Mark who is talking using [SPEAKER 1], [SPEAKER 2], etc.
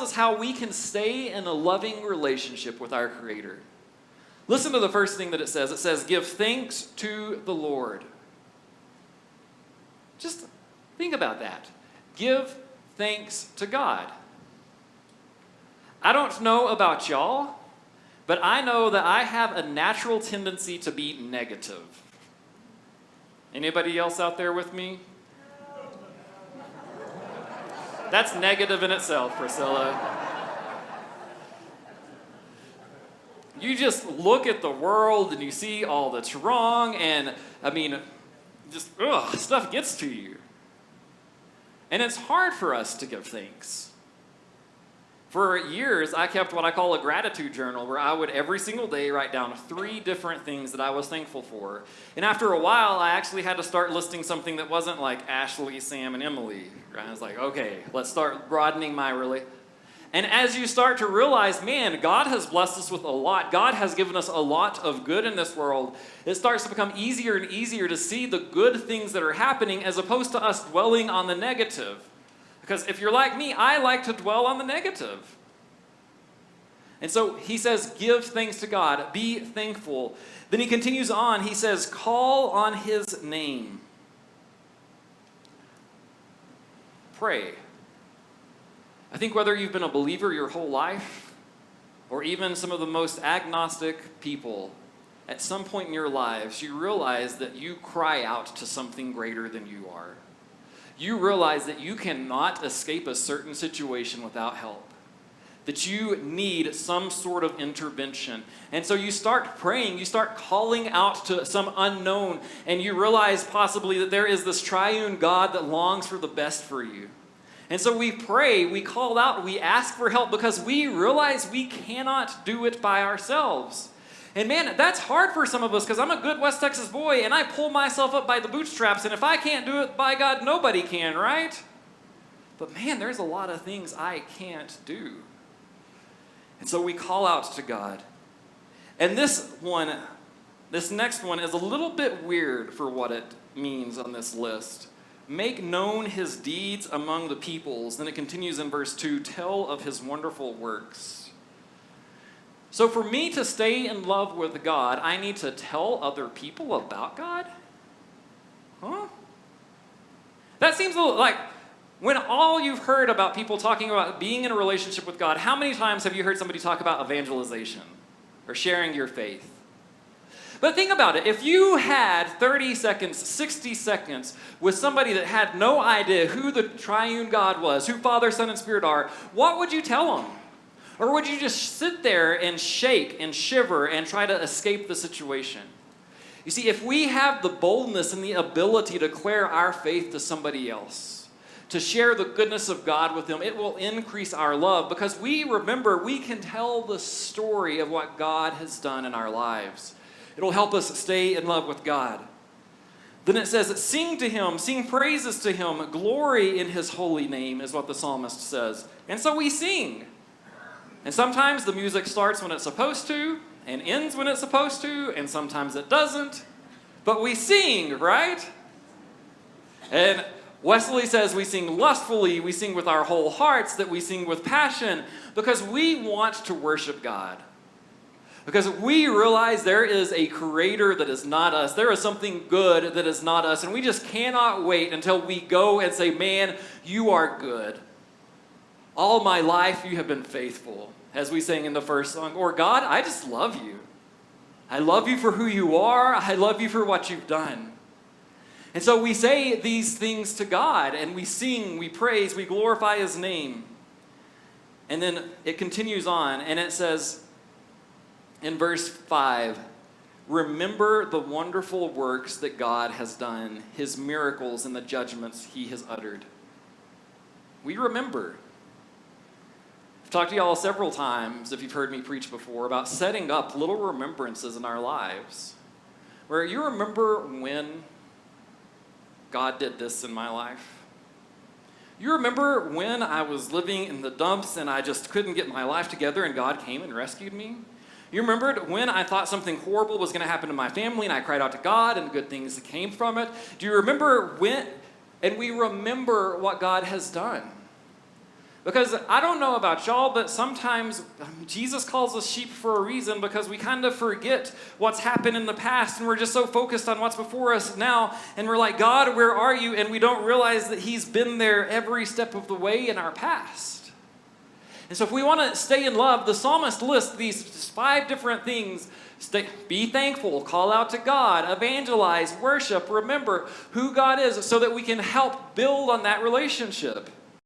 [SPEAKER 1] us how we can stay in a loving relationship with our Creator. Listen to the first thing that it says. It says, give thanks to the Lord. Just think about that. Give thanks to God. I don't know about y'all, but I know that I have a natural tendency to be negative. Anybody else out there with me? That's negative in itself, Priscilla. You just look at the world and you see all that's wrong, and stuff gets to you. And it's hard for us to give thanks. For years, I kept what I call a gratitude journal, where I would every single day write down 3 different things that I was thankful for. And after a while, I actually had to start listing something that wasn't like Ashley, Sam, and Emily. Right? I was like, okay, let's start broadening my relationship. And as you start to realize, man, God has blessed us with a lot. God has given us a lot of good in this world. It starts to become easier and easier to see the good things that are happening as opposed to us dwelling on the negative. Because if you're like me, I like to dwell on the negative. And so he says, give thanks to God. Be thankful. Then he continues on. He says, call on his name. Pray. I think whether you've been a believer your whole life, or even some of the most agnostic people, at some point in your lives, you realize that you cry out to something greater than you are. You realize that you cannot escape a certain situation without help, that you need some sort of intervention. And so you start praying, you start calling out to some unknown, and you realize possibly that there is this triune God that longs for the best for you. And so we pray, we call out, we ask for help because we realize we cannot do it by ourselves. And man, that's hard for some of us because I'm a good West Texas boy and I pull myself up by the bootstraps, and if I can't do it, by God, nobody can, right? But man, there's a lot of things I can't do. And so we call out to God. And this next one is a little bit weird for what it means on this list. Make known his deeds among the peoples. Then it continues in verse 2, tell of his wonderful works. So for me to stay in love with God, I need to tell other people about God? Huh? That seems a little like, when all you've heard about people talking about being in a relationship with God, how many times have you heard somebody talk about evangelization or sharing your faith? But think about it. If you had 30 seconds, 60 seconds with somebody that had no idea who the triune God was, who Father, Son, and Spirit are, what would you tell them? Or would you just sit there and shake and shiver and try to escape the situation? You see, if we have the boldness and the ability to declare our faith to somebody else, to share the goodness of God with them, it will increase our love because we remember we can tell the story of what God has done in our lives. It'll help us stay in love with God. Then it says, sing to him, sing praises to him, glory in his holy name is what the psalmist says. And so we sing. And sometimes the music starts when it's supposed to and ends when it's supposed to, and sometimes it doesn't. But we sing, right? And Wesley says we sing lustfully, we sing with our whole hearts, that we sing with passion, because we want to worship God. Because we realize there is a creator that is not us. There is something good that is not us. And we just cannot wait until we go and say, man, you are good. All my life you have been faithful, as we sang in the first song. Or God, I just love you. I love you for who you are. I love you for what you've done. And so we say these things to God, and we sing, we praise, we glorify his name. And then it continues on, and it says in verse 5, remember the wonderful works that God has done, his miracles and the judgments he has uttered. We remember. I've talked to y'all several times, if you've heard me preach before, about setting up little remembrances in our lives. Where you remember when God did this in my life. You remember when I was living in the dumps and I just couldn't get my life together and God came and rescued me? You remembered when I thought something horrible was going to happen to my family and I cried out to God and good things came from it? Do you remember when? And we remember what God has done. Because I don't know about y'all, but sometimes Jesus calls us sheep for a reason because we kind of forget what's happened in the past and we're just so focused on what's before us now. And we're like, God, where are you? And we don't realize that he's been there every step of the way in our past. And so if we want to stay in love, the psalmist lists these 5 different things. Be thankful, call out to God, evangelize, worship, remember who God is so that we can help build on that relationship.